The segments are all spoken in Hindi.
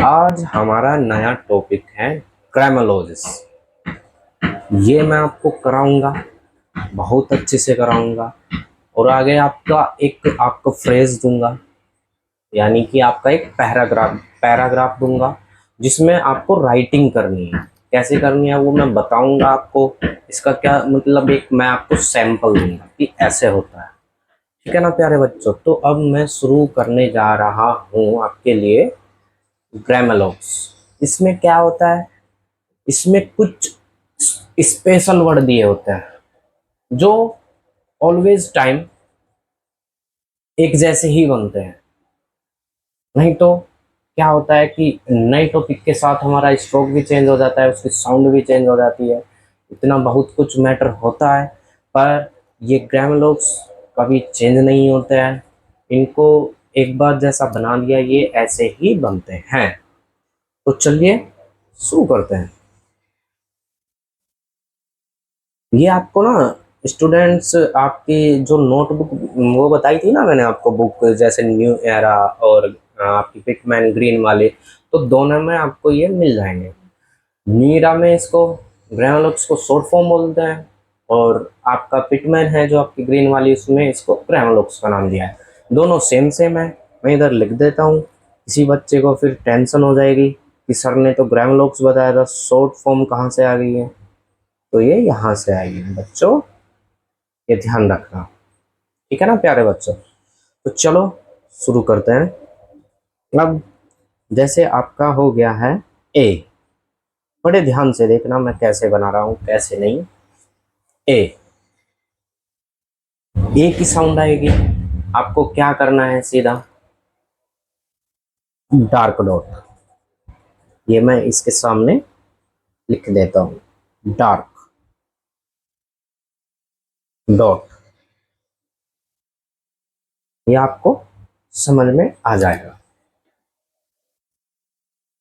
आज हमारा नया टॉपिक है ग्रामोलॉजिस। ये मैं आपको कराऊंगा, बहुत अच्छे से कराऊंगा। और आगे आपको फ्रेज दूंगा, यानी कि आपका एक पैराग्राफ दूंगा जिसमें आपको राइटिंग करनी है। कैसे करनी है वो मैं बताऊंगा आपको। इसका क्या मतलब, एक मैं आपको सैंपल दूंगा कि ऐसे होता है। ठीक है ना प्यारे बच्चों। तो अब मैं शुरू करने जा रहा हूँ आपके लिए ग्रामोलॉग्स। इसमें क्या होता है, इसमें कुछ स्पेशल वर्ड दिए होते हैं जो ऑलवेज टाइम एक जैसे ही बनते हैं। नहीं तो क्या होता है कि नए टॉपिक के साथ हमारा स्ट्रोक भी चेंज हो जाता है, उसकी साउंड भी चेंज हो जाती है, इतना बहुत कुछ मैटर होता है। पर ये ग्रामोलॉग्स कभी चेंज नहीं होते हैं, इनको एक बार जैसा बना दिया ये ऐसे ही बनते हैं। तो चलिए शुरू करते हैं। ये आपको ना स्टूडेंट्स, आपकी जो नोटबुक वो बताई थी ना मैंने आपको, बुक जैसे न्यू एरा और आपकी पिटमैन ग्रीन वाले, तो दोनों में आपको ये मिल जाएंगे। न्यू एरा में इसको ग्रेनोलॉक्स को शॉर्ट फॉर्म बोलते हैं, और आपका पिटमैन है जो आपकी ग्रीन वाली, उसमें इसको ग्रेनोलॉक्स का नाम दिया है। दोनों सेम सेम है। मैं इधर लिख देता हूँ, किसी बच्चे को फिर टेंशन हो जाएगी कि सर ने तो ग्रेनोलॉक्स बताया था, शॉर्ट फॉर्म कहाँ से आ गई है। तो ये यहाँ से आएगी बच्चों, ये ध्यान रखना। ठीक है ना प्यारे बच्चों। तो चलो शुरू करते हैं। अब जैसे आपका हो गया है ए, बड़े ध्यान से देखना मैं कैसे बना रहा हूँ कैसे नहीं। ए, ए की साउंड आएगी। आपको क्या करना है, सीधा डार्क डॉट, ये मैं इसके सामने लिख देता हूँ, डार्क डॉट। ये आपको समझ में आ जाएगा।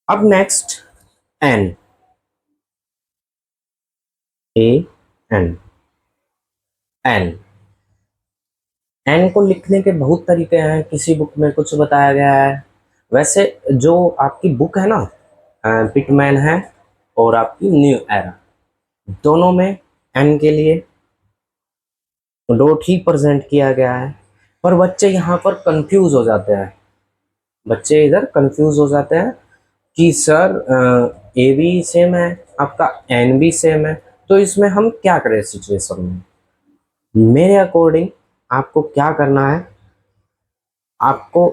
अब next N, A N, N. N को लिखने के बहुत तरीके हैं, किसी बुक में कुछ बताया गया है। वैसे जो आपकी बुक है ना, पिटमैन है और आपकी न्यू एरा, दोनों में एन के लिए डॉट ही प्रेजेंट किया गया है। पर बच्चे यहाँ पर कंफ्यूज हो जाते हैं, बच्चे इधर कंफ्यूज हो जाते हैं कि सर ए भी सेम है, आपका एन भी सेम है, तो इसमें हम क्या करें सिचुएशन में। मेरे अकॉर्डिंग आपको क्या करना है, आपको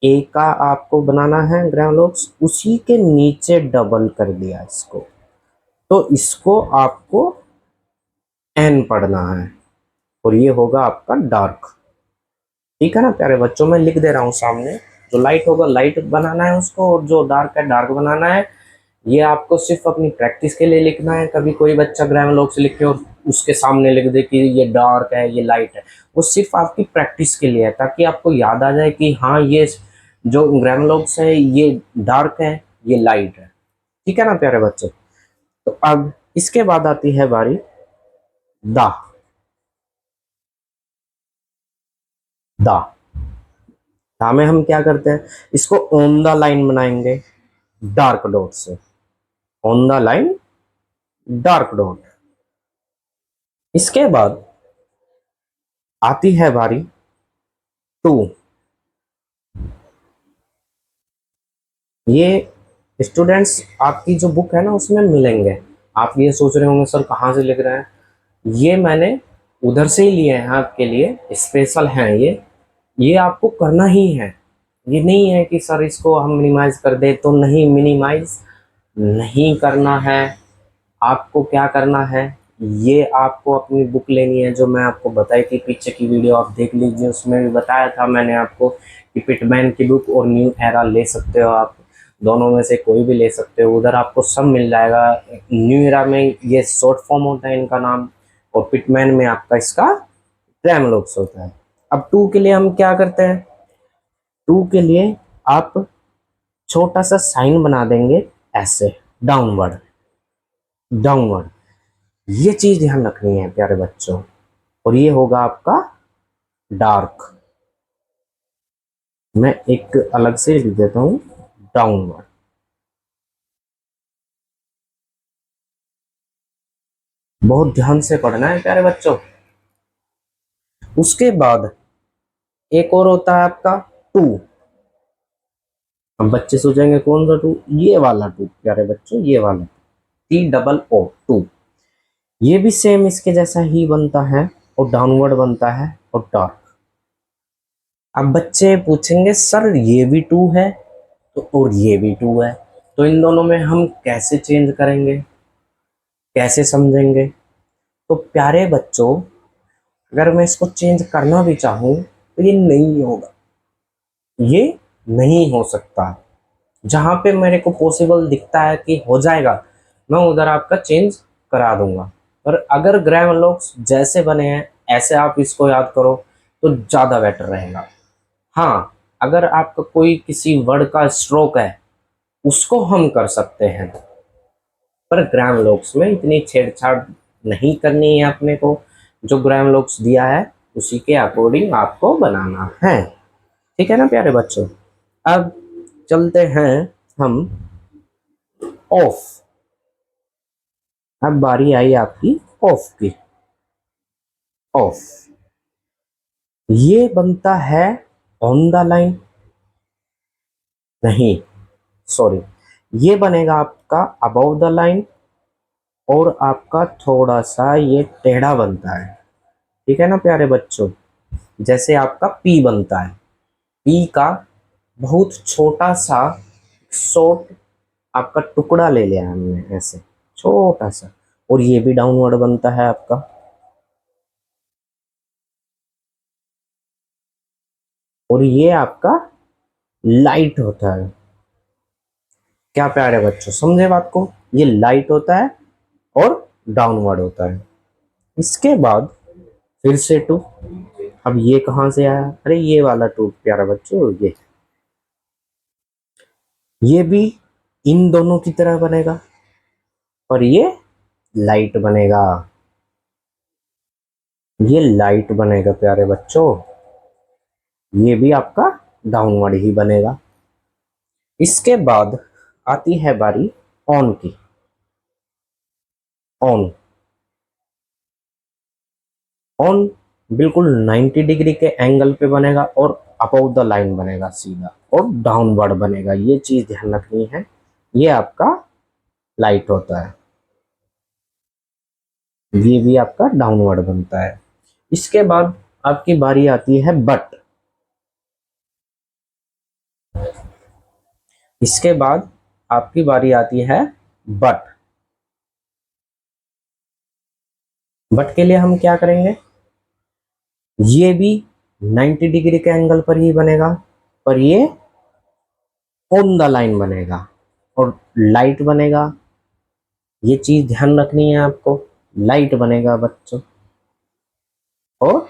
ए का आपको बनाना है ग्रामोलॉक्स, उसी के नीचे डबल कर दिया इसको, तो इसको आपको एन पढ़ना है, और ये होगा आपका डार्क। ठीक है ना प्यारे बच्चों, मैं लिख दे रहा हूँ सामने। जो लाइट होगा लाइट बनाना है उसको, और जो डार्क है डार्क बनाना है। ये आपको सिर्फ अपनी प्रैक्टिस के लिए लिखना है। कभी कोई बच्चा ग्रामोलॉक्स लिखे और उसके सामने लिख दे कि ये डार्क है ये लाइट है, वो सिर्फ आपकी प्रैक्टिस के लिए है, ताकि आपको याद आ जाए कि हाँ ये जो ग्रामोलॉक्स है ये डार्क है ये लाइट है। ठीक है ना प्यारे बच्चे। तो अब इसके बाद आती है बारी दा, दा। दा में हम क्या करते हैं, इसको ऑन द लाइन बनाएंगे डार्क डॉट से, on the line dark dot. इसके बाद आती है बारी टू। ये स्टूडेंट्स आपकी जो बुक है ना उसमें मिलेंगे। आप ये सोच रहे होंगे सर कहाँ से लिख रहे हैं, ये मैंने उधर से ही लिए हैं आपके लिए, स्पेशल हैं ये आपको करना ही है। ये नहीं है कि सर इसको हम मिनिमाइज कर दे, तो नहीं, मिनिमाइज नहीं करना है। आपको क्या करना है, ये आपको अपनी बुक लेनी है जो मैं आपको बताई थी, पीछे की वीडियो आप देख लीजिए, उसमें भी बताया था मैंने आपको कि पिटमैन की बुक और न्यू एरा ले सकते हो आप, दोनों में से कोई भी ले सकते हो, उधर आपको सब मिल जाएगा। न्यू एरा में ये शॉर्ट फॉर्म होता है इनका नाम, और पिटमैन में आपका इसका ग्रामोलॉक्स होता है। अब टू के लिए हम क्या करते हैं, टू के लिए आप छोटा सा साइन बना देंगे ऐसे, डाउनवर्ड, डाउनवर्ड। ये चीज ध्यान रखनी है प्यारे बच्चों। और ये होगा आपका डार्क। मैं एक अलग से लिख देता हूं, डाउनवर्ड। बहुत ध्यान से पढ़ना है प्यारे बच्चों। उसके बाद एक और होता है आपका टू। अब बच्चे सोचेंगे कौन सा टू, ये वाला टू प्यारे बच्चों, ये वाला टी डबल ओ टू। ये भी सेम इसके जैसा ही बनता है और डाउनवर्ड बनता है और डार्क। अब बच्चे पूछेंगे सर ये भी टू है तो और ये भी टू है, तो इन दोनों में हम कैसे चेंज करेंगे, कैसे समझेंगे? तो प्यारे बच्चों, अगर मैं इसको चेंज करना भी चाहूँ तो ये नहीं होगा, ये नहीं हो सकता। जहाँ पे मेरे को पॉसिबल दिखता है कि हो जाएगा, मैं उधर आपका चेंज करा दूंगा। पर अगर ग्रामर जैसे बने हैं ऐसे आप इसको याद करो तो ज़्यादा बेटर रहेगा। हाँ, अगर आपका कोई किसी वर्ड का स्ट्रोक है उसको हम कर सकते हैं, पर ग्रामर में इतनी छेड़छाड़ नहीं करनी है अपने को। जो ग्रामर दिया है उसी के अकॉर्डिंग आपको बनाना है। ठीक है ना प्यारे बच्चों? अब चलते हैं हम ऑफ। अब बारी आई आपकी ऑफ की। ऑफ ये बनता है ऑन द लाइन, नहीं सॉरी, ये बनेगा आपका अबव द लाइन और आपका थोड़ा सा ये टेढ़ा बनता है। ठीक है ना प्यारे बच्चों? जैसे आपका पी बनता है, पी का बहुत छोटा सा शॉर्ट आपका टुकड़ा ले लिया हमने ऐसे छोटा सा, और ये भी डाउनवर्ड बनता है आपका। और ये आपका लाइट होता है। क्या प्यारे बच्चों समझे बात को? ये लाइट होता है और डाउनवर्ड होता है। इसके बाद फिर से टू। अब ये कहां से आया? अरे ये वाला टू प्यारा बच्चों, ये भी इन दोनों की तरह बनेगा और ये लाइट बनेगा। ये लाइट बनेगा प्यारे बच्चों, ये भी आपका डाउनवर्ड ही बनेगा। इसके बाद आती है बारी ऑन की। ऑन, ऑन बिल्कुल 90 डिग्री के एंगल पे बनेगा और अबव द लाइन बनेगा सीधा, और डाउनवर्ड बनेगा। ये चीज ध्यान रखनी है। ये आपका लाइट होता है, ये भी आपका डाउनवर्ड बनता है। इसके बाद आपकी बारी आती है बट। इसके बाद आपकी बारी आती है बट। बट के लिए हम क्या करेंगे? ये भी 90 डिग्री के एंगल पर ही बनेगा, पर ये ऑन द लाइन बनेगा और लाइट बनेगा। ये चीज ध्यान रखनी है आपको, लाइट बनेगा बच्चों और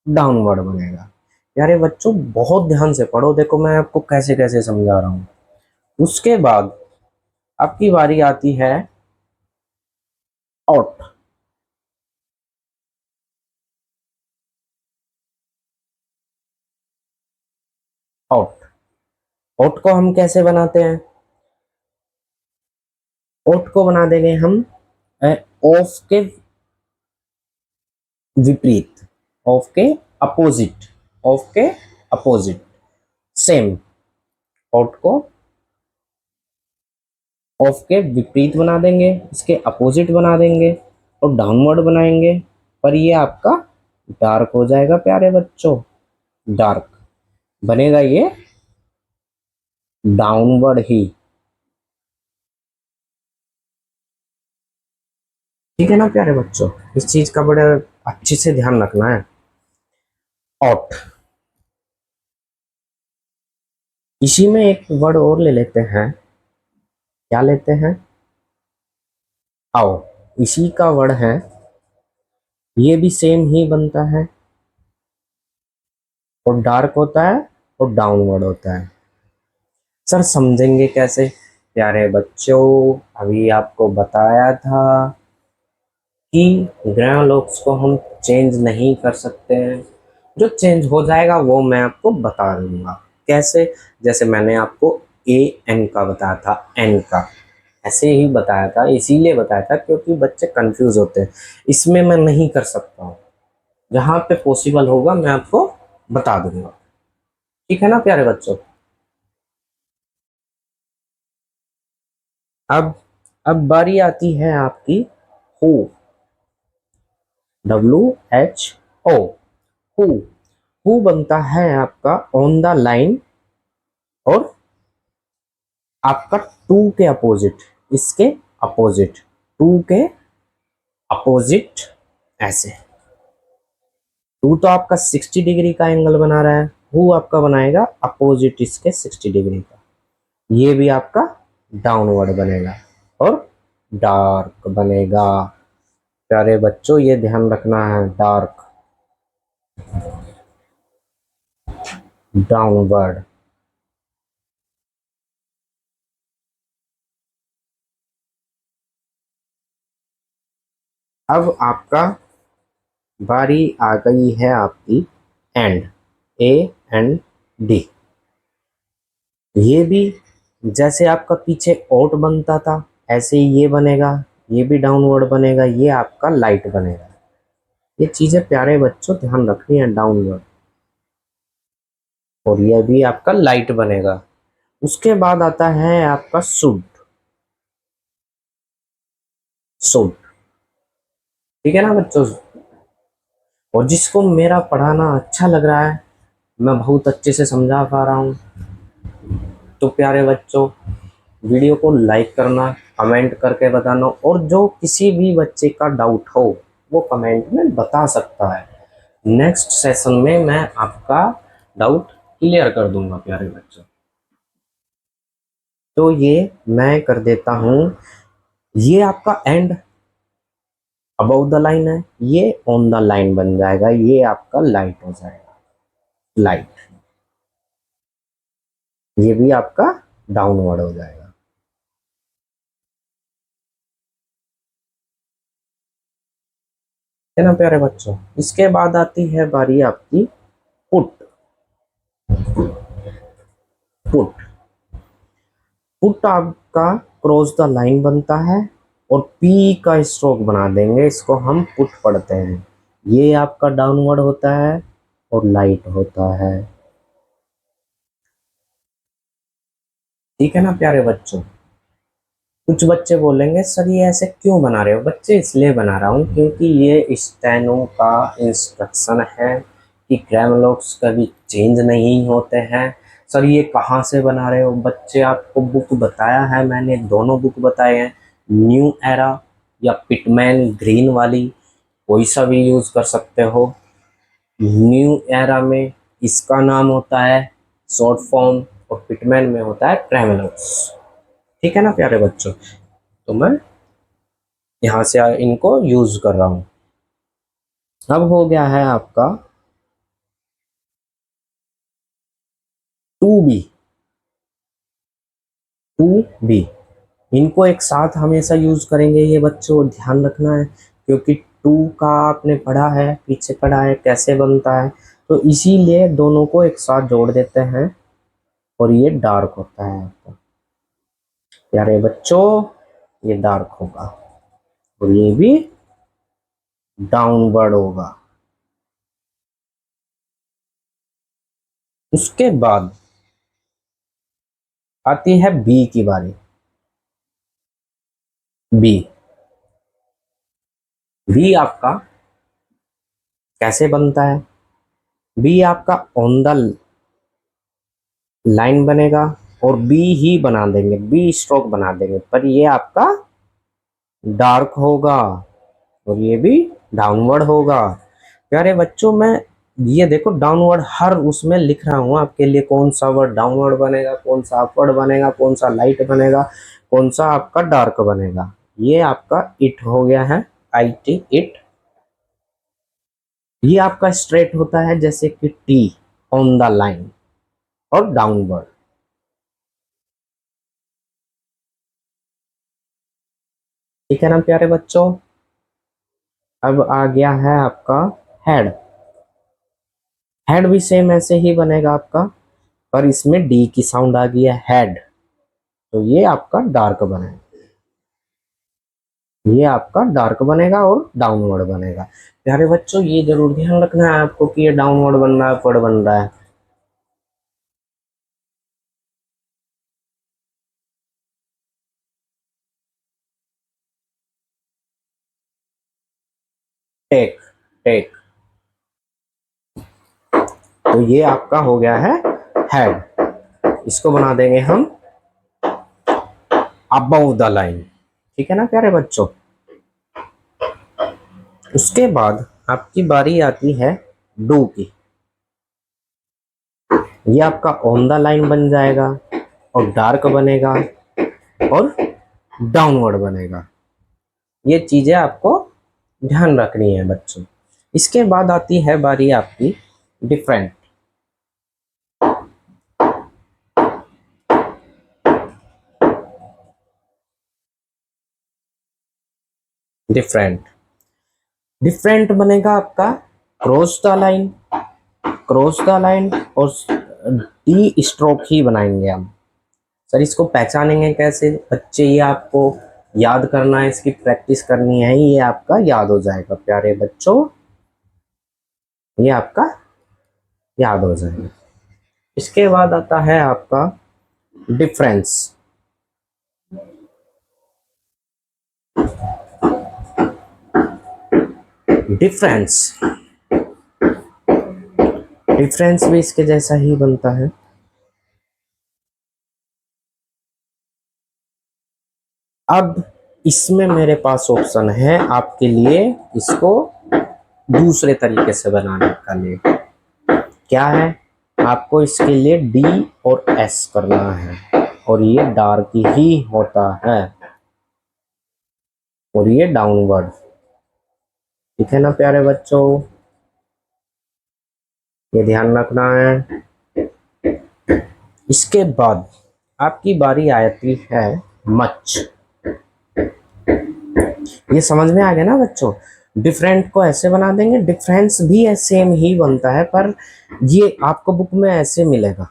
डाउनवर्ड बनेगा। यारे बच्चों बहुत ध्यान से पढ़ो, देखो मैं आपको कैसे कैसे समझा रहा हूं। उसके बाद आपकी बारी आती है आउट। आउट, आउट को हम कैसे बनाते हैं? आउट को बना देंगे हम ऑफ के विपरीत, ऑफ के अपोजिट, ऑफ के अपोजिट। सेम आउट को ऑफ के विपरीत बना देंगे, इसके अपोजिट बना देंगे और डाउनवर्ड बनाएंगे, पर ये आपका डार्क हो जाएगा प्यारे बच्चों। डार्क बनेगा ये डाउनवर्ड ही। ठीक है ना प्यारे बच्चों? इस चीज का बड़े अच्छे से ध्यान रखना है। आउट, इसी में एक वर्ड और ले लेते हैं। क्या लेते हैं? आओ, इसी का वर्ड है। ये भी सेम ही बनता है और डार्क होता है और डाउनवर्ड होता है। सर समझेंगे कैसे? प्यारे बच्चों, अभी आपको बताया था कि ग्रामर को हम चेंज नहीं कर सकते हैं। जो चेंज हो जाएगा वो मैं आपको बता दूंगा कैसे। जैसे मैंने आपको ए एन का बताया था, एन का ऐसे ही बताया था, इसीलिए बताया था क्योंकि बच्चे कंफ्यूज होते हैं। इसमें मैं नहीं कर सकता हूँ, जहाँ पे पॉसिबल होगा मैं आपको बता दूंगा। ठीक है ना प्यारे बच्चों। अब अब बारी आती है आपकी who, W H O, who. Who बनता है आपका ऑन द लाइन, और आपका टू के अपोजिट, इसके अपोजिट, टू के अपोजिट ऐसे। टू तो आपका 60 डिग्री का एंगल बना रहा है, हु आपका बनाएगा अपोजिट इसके 60 डिग्री का। ये भी आपका डाउनवर्ड बनेगा और डार्क बनेगा। प्यारे बच्चों ये ध्यान रखना है, डार्क, डाउनवर्ड। अब आपका बारी आ गई है आपकी एंड, ए एंड डी। ये भी जैसे आपका पीछे ओट बनता था ऐसे ही ये बनेगा, ये भी डाउनवर्ड बनेगा, ये आपका लाइट बनेगा। ये चीजें प्यारे बच्चों ध्यान रखनी है, डाउनवर्ड, और ये भी आपका लाइट बनेगा। उसके बाद आता है आपका शुड, शुड। ठीक है ना बच्चों। और जिसको मेरा पढ़ाना अच्छा लग रहा है, मैं बहुत अच्छे से समझा पा रहा हूँ, तो प्यारे बच्चों वीडियो को लाइक करना, कमेंट करके बताना, और जो किसी भी बच्चे का डाउट हो वो कमेंट में बता सकता है। नेक्स्ट सेशन में मैं आपका डाउट क्लियर कर दूंगा प्यारे बच्चों। तो ये मैं कर देता हूँ, ये आपका एंड अबव द लाइन है, ये ऑन द लाइन बन जाएगा, ये आपका लाइट हो जाएगा, लाइट। ये भी आपका डाउनवर्ड हो जाएगा। है ना प्यारे बच्चों। इसके बाद आती है बारी आपकी पुट, पुट। पुट आपका क्रॉस द लाइन बनता है और पी का स्ट्रोक बना देंगे, इसको हम पुट पढ़ते हैं। ये आपका डाउनवर्ड होता है और लाइट होता है। ठीक है ना प्यारे बच्चों। कुछ बच्चे बोलेंगे सर ये ऐसे क्यों बना रहे हो, बच्चे इसलिए बना रहा हूँ क्योंकि ये स्टेनो का इंस्ट्रक्शन है कि ग्रामर कभी चेंज नहीं होते हैं। सर ये कहाँ से बना रहे हो बच्चे, आपको बुक बताया है मैंने, दोनों बुक बताए हैं, न्यू एरा या पिटमैन ग्रीन वाली, कोई सा भी यूज़ कर सकते हो। न्यू एरा में इसका नाम होता है शॉर्ट फॉर्म, और पिटमैन में होता है ट्रेवलर्स। ठीक है ना प्यारे बच्चों। तो मैं यहाँ से इनको यूज कर रहा हूँ। अब हो गया है आपका टू बी, टू बी। इनको एक साथ हमेशा यूज करेंगे, ये बच्चों ध्यान रखना है, क्योंकि टू का आपने पढ़ा है, पीछे पढ़ा है कैसे बनता है, तो इसीलिए दोनों को एक साथ जोड़ देते हैं और ये डार्क होता है आपका। प्यारे बच्चों ये डार्क होगा और ये भी डाउनवर्ड होगा। उसके बाद आती है बी की बारी, बी। बी आपका कैसे बनता है, बी आपका ऑन द लाइन बनेगा और बी ही बना देंगे, बी स्ट्रोक बना देंगे, पर ये आपका डार्क होगा और ये भी डाउनवर्ड होगा। प्यारे बच्चों मैं ये देखो डाउनवर्ड हर उसमें लिख रहा हूँ आपके लिए, कौन सा वर्ड डाउनवर्ड बनेगा, कौन सा अपवर्ड बनेगा, कौन सा लाइट बनेगा, कौन सा आपका डार्क बनेगा। ये आपका इट हो गया है, आई टी, इट। ये आपका स्ट्रेट होता है जैसे कि टी, ऑन द लाइन और डाउनवर्ड। ठीक है ना प्यारे बच्चों। अब आ गया है आपका हेड। हेड भी सेम ऐसे ही बनेगा आपका, पर इसमें डी की साउंड आ गई है, हेड। तो ये आपका डार्क बनेगा, ये आपका डार्क बनेगा और डाउनवर्ड बनेगा। प्यारे बच्चों ये जरूर ध्यान रखना है आपको कि ये डाउनवर्ड बन रहा है, अपवर्ड बन रहा है। Take, take. तो ये आपका हो गया है हेड। इसको बना देंगे हम अबव द लाइन। ठीक है ना प्यारे बच्चों। उसके बाद आपकी बारी आती है डू की। ये आपका ऑन द लाइन बन जाएगा और डार्क बनेगा और डाउनवर्ड बनेगा। ये चीजें आपको ध्यान रखनी है बच्चों। इसके बाद आती है बारी आपकी डिफरेंट। डिफरेंट, डिफरेंट बनेगा आपका cross the line, cross the line और डी स्ट्रोक ही बनाएंगे हम। सर इसको पहचानेंगे कैसे बच्चे, ये आपको याद करना है, इसकी प्रैक्टिस करनी है, ये आपका याद हो जाएगा प्यारे बच्चों, ये आपका याद हो जाएगा। इसके बाद आता है आपका डिफरेंस। डिफरेंस, डिफरेंस भी इसके जैसा ही बनता है। अब इसमें मेरे पास ऑप्शन है आपके लिए इसको दूसरे तरीके से बनाने का लिए। क्या है, आपको इसके लिए डी और एस करना है और ये डार्क ही होता है और ये डाउनवर्ड। ठीक है ना प्यारे बच्चों, ये ध्यान रखना है। इसके बाद आपकी बारी आती है मच। ये समझ में आ गया ना बच्चों। डिफरेंट को ऐसे बना देंगे, डिफरेंस भी सेम ही बनता है पर ये आपको बुक में ऐसे मिलेगा,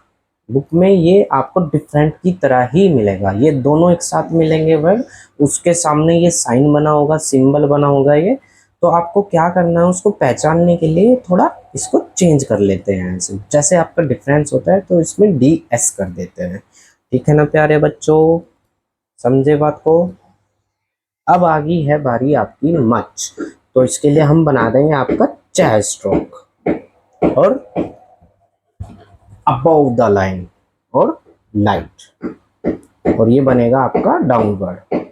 बुक में ये आपको डिफरेंट की तरह ही मिलेगा। ये दोनों एक साथ मिलेंगे वर्ड, उसके सामने ये साइन बना होगा, सिंबल बना होगा ये। तो आपको क्या करना है, उसको पहचानने के लिए थोड़ा इसको चेंज कर लेते हैं ऐसे। जैसे आपका डिफरेंस होता है तो इसमें डी एस कर देते हैं। ठीक है ना प्यारे बच्चों, समझे बात को। अब आ गई है बारी आपकी मच। तो इसके लिए हम बना देंगे आपका चाय स्ट्रोक और अबव द लाइन और लाइट और ये बनेगा आपका डाउनवर्ड।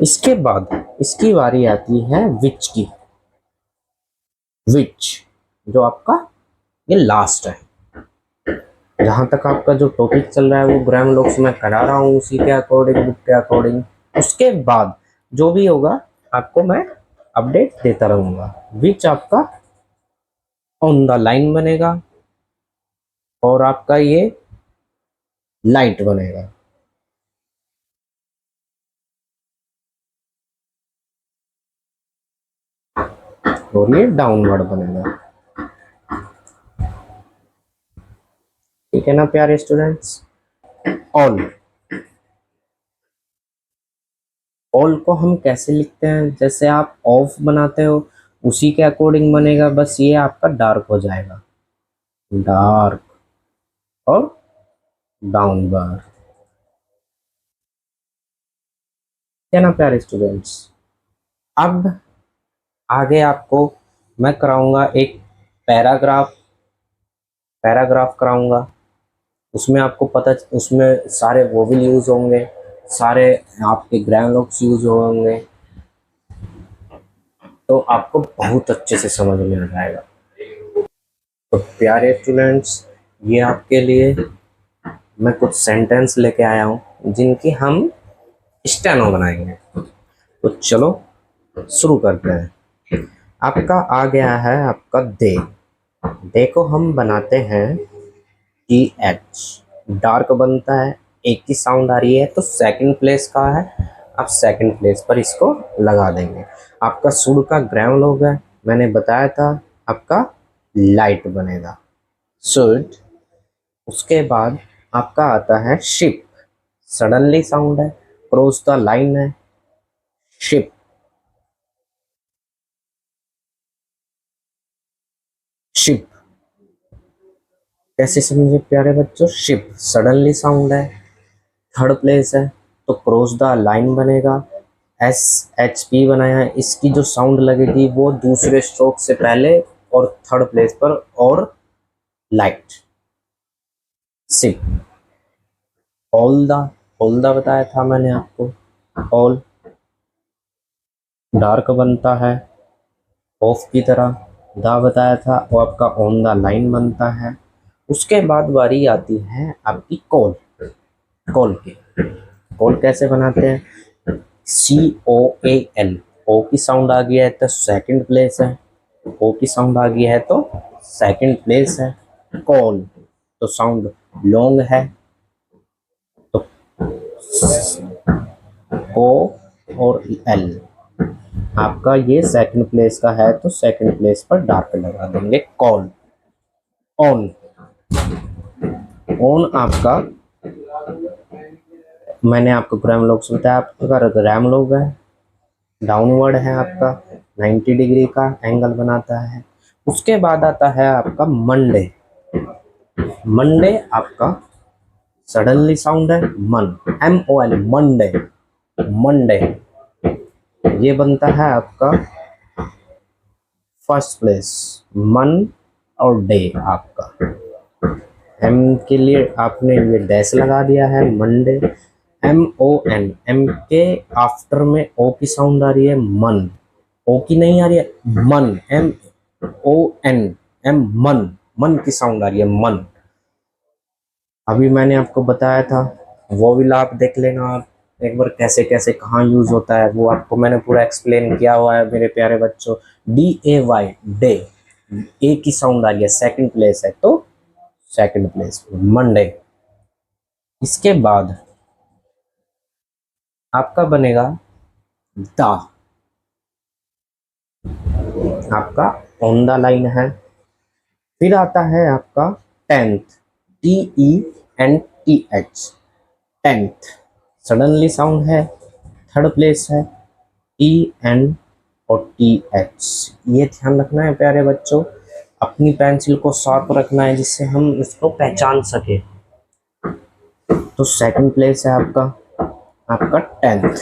इसके बाद इसकी बारी आती है विच की। विच जो आपका ये लास्ट है। जहां तक आपका जो टॉपिक चल रहा है वो ग्रामर में करा रहा हूँ उसी के अकॉर्डिंग, बुक के अकॉर्डिंग। उसके बाद जो भी होगा आपको मैं अपडेट देता रहूंगा। विच आपका ऑन द लाइन बनेगा और आपका ये लाइट बनेगा। और ये डाउनवर्ड बनेगा। ठीक है ना प्यारे स्टूडेंट्स। ऑल, ऑल को हम कैसे लिखते हैं, जैसे आप ऑफ बनाते हो उसी के अकॉर्डिंग बनेगा, बस ये आपका डार्क हो जाएगा, डार्क और डाउनवर्ड। क्या ना प्यारे स्टूडेंट्स। अब आगे आपको मैं कराऊंगा एक पैराग्राफ, पैराग्राफ कराऊंगा। उसमें आपको पता, उसमें सारे वोवेल यूज होंगे, सारे आपके ग्रामर्स यूज होंगे, तो आपको बहुत अच्छे से समझ में आ जाएगा। तो प्यारे स्टूडेंट्स ये आपके लिए मैं कुछ सेंटेंस लेके आया हूँ जिनकी हम स्टेनो बनाएंगे। तो चलो शुरू करते हैं। आपका आ गया है आपका दे। दे को हम बनाते हैं टी एच, डार्क बनता है, एक ही साउंड आ रही है तो सेकंड प्लेस का है, आप सेकंड प्लेस पर इसको लगा देंगे। आपका सुर का ग्राउंड होगा, मैंने बताया था आपका लाइट बनेगा, शुड। उसके बाद आपका आता है शिप, सडनली साउंड है, क्रॉस द लाइन है, शिप, शिप। कैसे समझे प्यारे बच्चों, शिप सडनली साउंड है, थर्ड प्लेस है, तो क्रॉस द लाइन बनेगा, एस एच पी बनाया है, इसकी जो साउंड लगेगी वो दूसरे स्ट्रोक से पहले और थर्ड प्लेस पर, और लाइट, सिप। ऑल द बताया था मैंने आपको, ऑल डार्क बनता है ऑफ की तरह, द बताया था वो आपका ऑन द लाइन बनता है। उसके बाद बारी आती है आपकी कॉल, कॉल की। कॉल कैसे बनाते हैं, सी ओ ए एल, ओ की साउंड आ गया है तो सेकंड प्लेस है, ओ की साउंड आ गया है तो सेकंड प्लेस है, कॉल। तो साउंड लॉन्ग है तो ओ और एल, आपका ये सेकंड प्लेस का है तो सेकंड प्लेस पर डार्क लगा देंगे, कॉल। ऑन, ऑन आपका मैंने आपको ग्राम लोग से बताया, आपका ग्राम लोग है, डाउनवर्ड है आपका, 90 डिग्री का एंगल बनाता है। उसके बाद आता है आपका मंडे, मंडे आपका सडनली साउंड है, मन, M O L, Monday, Monday. ये बनता है आपका फर्स्ट प्लेस, मन और डे आपका, एम के लिए आपने ये डैश लगा दिया है, Monday, M O N, M के आफ्टर में ओ की साउंड आ रही है, मन, ओ की नहीं आ रही है, मन, एम ओ एन, एम, मन, मन की साउंड आ रही है, मन। अभी मैंने आपको बताया था, वो भी आप देख लेना आप एक बार, कैसे कैसे कहाँ यूज होता है वो आपको मैंने पूरा एक्सप्लेन किया हुआ है मेरे प्यारे बच्चों। डी ए वाई, डे, ए की साउंड आ रही है, सेकंड प्लेस है तो सेकंड प्लेस मंडे। इसके बाद आपका बनेगा द, आपका ऑन द लाइन है। फिर आता है आपका tenth, T E N T H, tenth suddenly sound है, थर्ड प्लेस है, टी एन और टी एच। ये ध्यान रखना है प्यारे बच्चों, अपनी पेंसिल को शार्प रखना है जिससे हम इसको पहचान सके। तो सेकंड प्लेस है आपका, आपका टेंथ,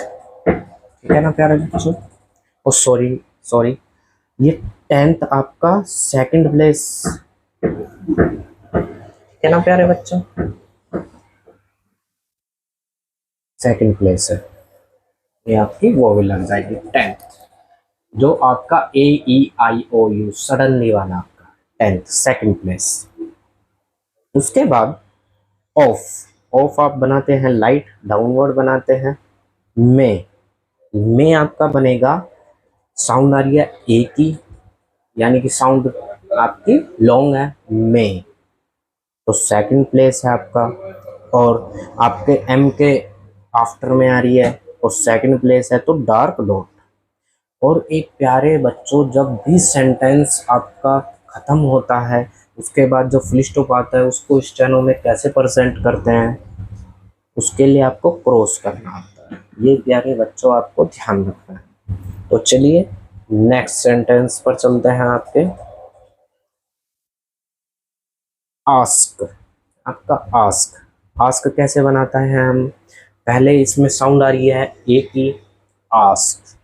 ठीक है ना प्यारे बच्चों। ओ सॉरी, सॉरी, ये टेंथ आपका सेकंड प्लेस, ठीक है ना प्यारे बच्चों, सेकंड प्लेस है। ये आपकी वो भी लग जाएगी टेंथ, जो आपका ए ई आई ओ यू सडनली वाला आपका टेंथ सेकंड प्लेस। उसके बाद ऑफ, ऑफ आप बनाते हैं लाइट डाउनवर्ड बनाते हैं, में आपका बनेगा, साउंड आ रही है ए की, यानी कि साउंड आपकी लॉन्ग है, में, तो सेकंड प्लेस है आपका। और आपके एम के आफ्टर में आ रही है और सेकंड प्लेस है तो डार्क डॉट। और एक प्यारे बच्चों, जब भी सेंटेंस आपका ख़त्म होता है उसके बाद जो फुल स्टॉप आता है उसको स्टेनो में कैसे प्रेजेंट करते हैं, उसके लिए आपको क्रॉस करना होता है। ये प्यारे बच्चों आपको ध्यान रखना है। तो चलिए नेक्स्ट सेंटेंस पर चलते हैं आपके। आस्क, आपका आस्क, आस्क कैसे बनाता है हम, पहले इसमें साउंड आ रही है ए की, आस्क,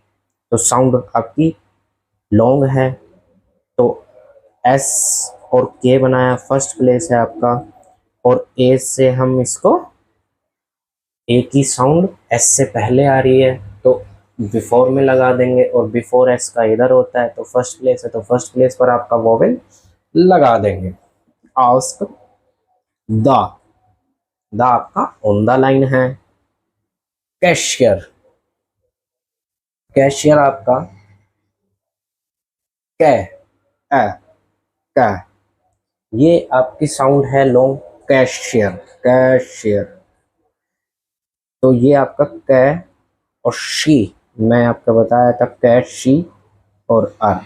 तो साउंड आपकी लॉन्ग है तो एस और के बनाया, फर्स्ट प्लेस है आपका, और ए से हम इसको, ए की साउंड एस से पहले आ रही है तो बिफोर में लगा देंगे, और बिफोर एस का इधर होता है तो फर्स्ट प्लेस है तो फर्स्ट प्लेस पर आपका वोवेल लगा देंगे। आस्क द, द आपका ऑन द लाइन है। कैशियर, कैशियर आपका कै, ए, कै, ये आपकी साउंड है लॉन्ग, कैशियर, कैशियर, तो ये आपका कै और शी, मैं आपको बताया था कैट शी और आर,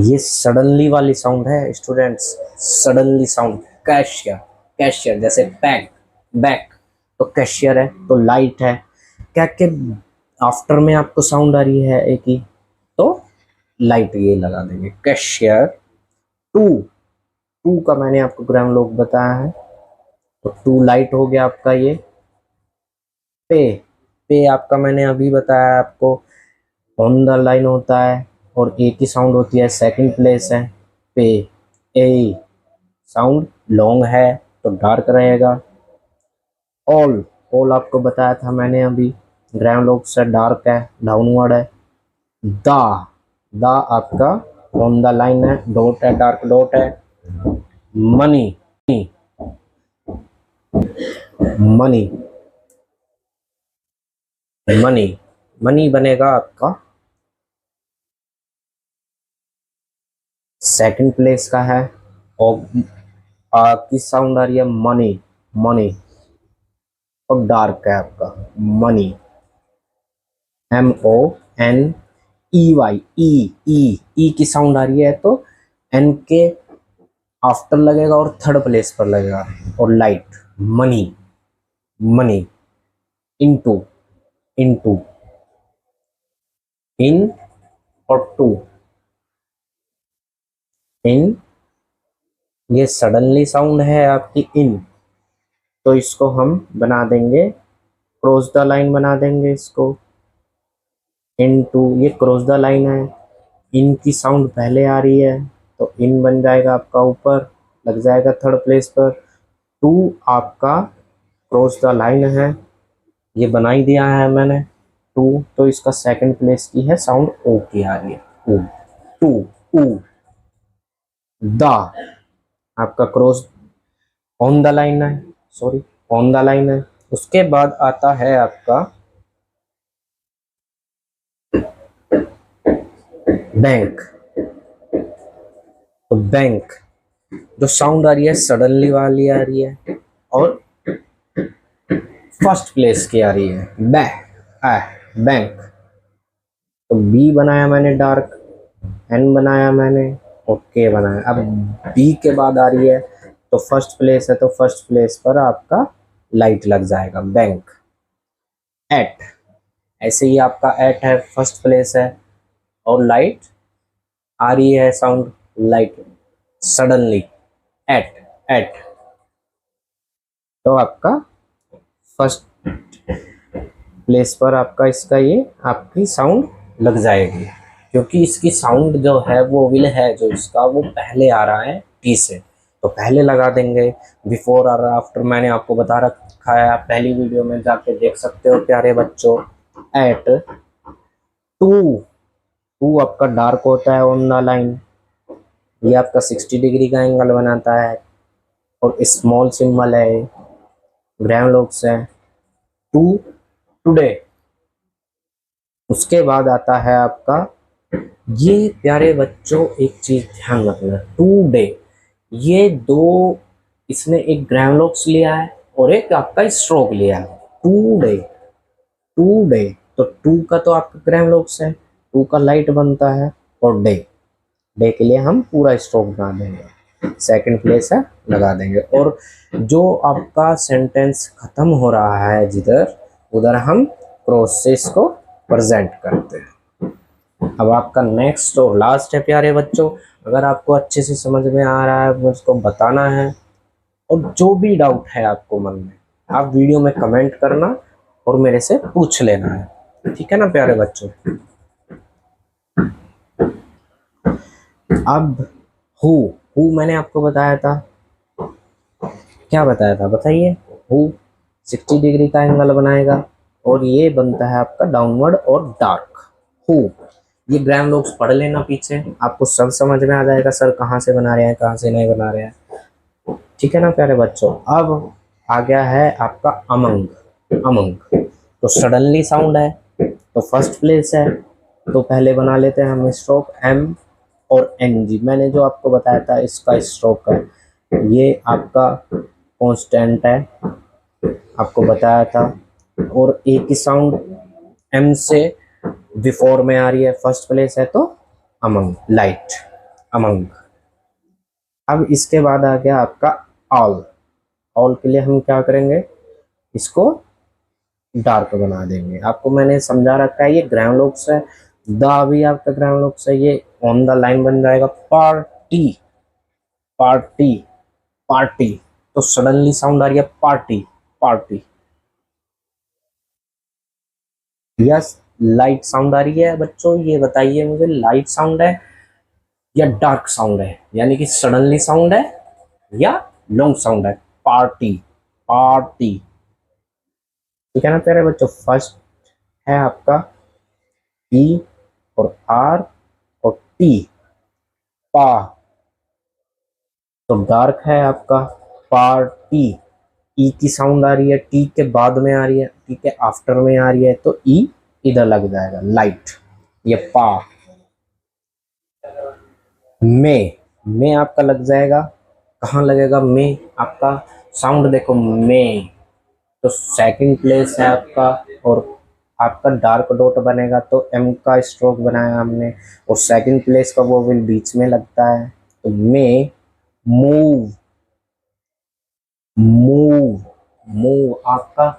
ये सडनली वाली साउंड है students, suddenly sound. Cashier, cashier जैसे बैक, बैक तो कैशियर है, तो लाइट है। क्या के आफ्टर में आपको साउंड आ रही है एक ही, तो लाइट ये लगा देंगे। कैशियर। टू, टू का मैंने आपको ग्राम लोग बताया है, तो टू लाइट हो गया आपका ये। पे, पे आपका मैंने अभी बताया आपको ऑन द लाइन होता है और ए की साउंड होती है, सेकंड प्लेस है पे। ए साउंड लॉन्ग है तो डार्क रहेगा। ऑल, ऑल आपको बताया था मैंने अभी, ग्राम लोग से डार्क है, डाउनवर्ड है। दा, दा आपका ऑन द लाइन है, डॉट है, डार्क डॉट है। मनी, मनी, मनी, मनी बनेगा आपका सेकंड प्लेस का है। और की साउंड आ रही है मनी, मनी और डार्क है आपका money, M O N E Y, E की साउंड आ रही है तो एन के आफ्टर लगेगा और थर्ड प्लेस पर लगेगा। और light money, money. Into, into, in और टू, इन ये सडनली साउंड है आपकी इन, तो इसको हम बना देंगे क्रॉस द लाइन, बना देंगे इसको। इन टू ये क्रॉस द लाइन है, इन की साउंड पहले आ रही है तो इन बन जाएगा आपका ऊपर, लग जाएगा थर्ड प्लेस पर। टू आपका क्रॉस द लाइन है, ये बना ही दिया है मैंने टू, तो इसका सेकंड प्लेस की है साउंड ओ की आ रही है, ऊ, टू, ऊ। द आपका क्रॉस ऑन द लाइन है, सॉरी ऑन द लाइन है। उसके बाद आता है आपका बैंक, तो बैंक जो साउंड आ रही है सडनली वाली आ रही है और फर्स्ट प्लेस की आ रही है बैंक। तो बी बनाया मैंने डार्क, एन बनाया मैंने और के बनाया। अब बी के बाद आ रही है तो फर्स्ट प्लेस है, तो फर्स्ट प्लेस पर आपका लाइट लग जाएगा बैंक। एट, ऐसे ही आपका एट है, फर्स्ट प्लेस है और लाइट आ रही है sound light suddenly eight, eight तो आपका फर्स्ट प्लेस पर आपका इसका ये आपकी साउंड लग जाएगी, क्योंकि इसकी साउंड जो है वो विल है जो इसका वो पहले आ रहा है टी से, तो पहले लगा देंगे। बिफोर और आफ्टर मैंने आपको बता रखा है, आप पहली वीडियो में जाके देख सकते हो प्यारे बच्चों। एट टू, टू आपका डार्क होता है ऑन द लाइन, ये आपका 60 डिग्री का एंगल बनाता है और स्मॉल सिंबल है, ग्राम लोग्स है। टू टुडे, उसके बाद आता है आपका ये प्यारे बच्चों एक चीज ध्यान रखना, टू डे, ये दो इसने एक ग्राम लोग्स लिया है और एक आपका स्ट्रोक लिया है। टू डे, टू डे तो टू का तो आपका ग्राम लोग्स है, टू का लाइट बनता है और डे, डे के लिए हम पूरा स्ट्रोक बना देंगे, सेकंड प्लेस है लगा देंगे। और जो आपका सेंटेंस खत्म हो रहा है जिधर उधर हम क्रॉस से इसको प्रेजेंट करते हैं। अब आपका नेक्स्ट और लास्ट है प्यारे बच्चों, अगर आपको अच्छे से समझ में आ रहा है मुझको बताना है, और जो भी डाउट है आपको मन में आप वीडियो में कमेंट करना और मेरे से पूछ लेना है, ठीक है ना प्यारे बच्चों। अब हु मैंने आपको बताया था, क्या बताया था बताइए। हु 60 डिग्री का एंगल बनाएगा और ये बनता है आपका डाउनवर्ड और डार्क। हु ये ग्राम लोग्स पढ़ लेना पीछे, आपको सब समझ में आ जाएगा सर कहाँ से बना रहे हैं कहाँ से नहीं बना रहे हैं, ठीक है ना प्यारे बच्चों। अब आ गया है आपका अमंग, अमंग तो सडनली साउंड है तो फर्स्ट प्लेस है, तो पहले बना लेते हैं हम स्ट्रोक एम और एन जी। मैंने जो आपको बताया था इसका स्ट्रोक है ये आपका कांस्टेंट है, आपको बताया था। और ए की साउंड एम से बिफोर में आ रही है, फर्स्ट प्लेस है तो अमंग लाइट। अमंग। अब इसके बाद आ गया आपका ऑल। ऑल के लिए हम क्या करेंगे, इसको डार्क बना देंगे। आपको मैंने समझा रखा है, ये ग्राउंड है, द भी आपका ग्राउंड है, ये ऑन द लाइन बन जाएगा। पार्टी, पार्टी, पार्टी, तो सडनली साउंड आ रही है party, party. Yes, light sound आ रही है बच्चों, ये बताइए मुझे, लाइट साउंड है या डार्क साउंड है, यानी कि सडनली साउंड है या लॉन्ग साउंड है। Party, party. ठीक है ना प्यारे बच्चों। फर्स्ट है आपका पी और आर और टी, पा, तो डार्क है आपका पार्टी। ई की साउंड आ रही है, टी के बाद में आ रही है, टी के आफ्टर में आ रही है, तो ई इधर लग जाएगा, लाइट, ये पा। में आपका लग जाएगा, कहाँ लगेगा में आपका, साउंड देखो में, तो सेकंड प्लेस है आपका। और आपका डार्क डॉट बनेगा तो एम का स्ट्रोक बनाया हमने, और सेकंड प्लेस का वो विल बीच में लगता है, तो में। मूव, मूव, मूव आपका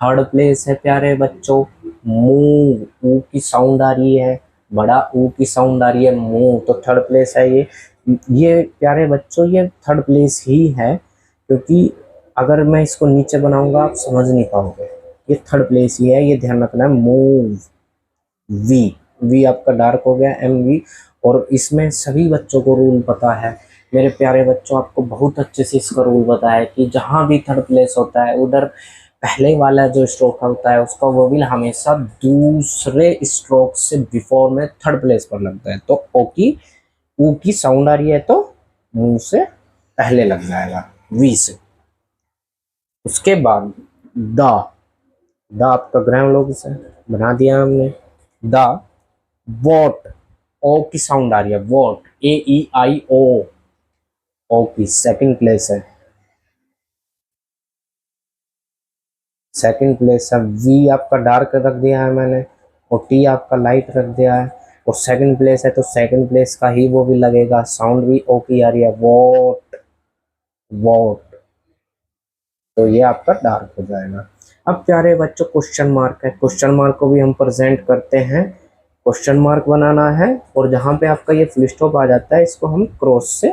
थर्ड प्लेस है प्यारे बच्चों। मूव, ऊ की साउंड आ रही है, बड़ा ऊ की साउंड आ रही है, मूव, तो थर्ड प्लेस है ये प्यारे बच्चों, ये थर्ड प्लेस ही है, क्योंकि अगर मैं इसको नीचे बनाऊंगा आप समझ नहीं पाओगे, ये थर्ड प्लेस ही है, ये ध्यान रखना है। मूव, वी, वी आपका डार्क हो गया, एम वी। और इसमें सभी बच्चों को रूल पता है मेरे प्यारे बच्चों, आपको बहुत अच्छे से इसका रूल पता है कि जहाँ भी थर्ड प्लेस होता है उधर पहले वाला जो स्ट्रोक होता है उसका वोवेल हमेशा दूसरे स्ट्रोक से बिफोर में थर्ड प्लेस पर लगता है। तो ओ की, ऊ की साउंड आ रही है तो मुंह से पहले लग जाएगा, वी से। उसके बाद द, द आपका ग्राम लोग से बना दिया हमने। द वॉट, ओ की साउंड आ रही है, वॉट, ए ई आई ओ, ओ की सेकंड प्लेस है, सेकंड प्लेस है। वी आपका डार्क रख दिया है मैंने, और टी आपका लाइट रख दिया है, और सेकंड प्लेस है तो सेकंड प्लेस का ही वो भी लगेगा, साउंड भी ओ की आ रही है, वॉट, वॉट, तो ये आपका डार्क हो जाएगा। अब प्यारे बच्चों क्वेश्चन मार्क है, क्वेश्चन मार्क को भी हम प्रेजेंट करते हैं। क्वेश्चन मार्क बनाना है, और जहाँ पे आपका ये फुल स्टॉप आ जाता है इसको हम क्रॉस से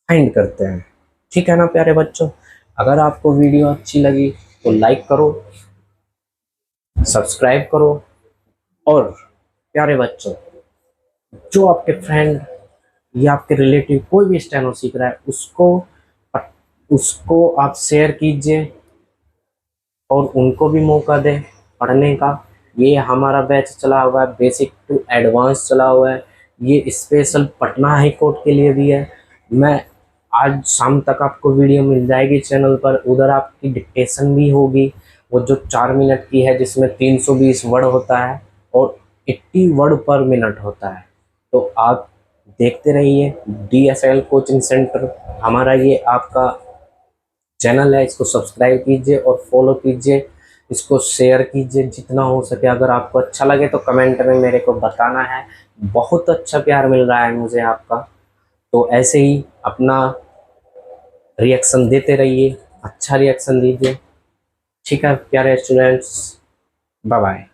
फाइंड करते हैं। ठीक है ना प्यारे बच्चों। अगर आपको वीडियो अच्छी लगी तो लाइक करो, सब्सक्राइब करो, और प्यारे बच्चों जो आपके फ्रेंड या आपके रिलेटिव कोई भी स्टेनो सीख रहा है उसको आप शेयर कीजिए, और उनको भी मौका दें पढ़ने का। ये हमारा बैच चला हुआ है, बेसिक टू एडवांस चला हुआ है, ये स्पेशल पटना हाई कोर्ट के लिए भी है। मैं आज शाम तक आपको वीडियो मिल जाएगी चैनल पर, उधर आपकी डिक्टेशन भी होगी, वो जो 4 मिनट की है जिसमें 320 वर्ड होता है और 80 वर्ड पर मिनट होता है। तो आप देखते रहिए DSL कोचिंग सेंटर, हमारा ये आपका चैनल है, इसको सब्सक्राइब कीजिए और फॉलो कीजिए, इसको शेयर कीजिए जितना हो सके। अगर आपको अच्छा लगे तो कमेंट में मेरे को बताना है, बहुत अच्छा प्यार मिल रहा है मुझे आपका। तो ऐसे ही अपना रिएक्शन देते रहिए, अच्छा रिएक्शन दीजिए। ठीक है प्यारे स्टूडेंट्स, बाय बाय।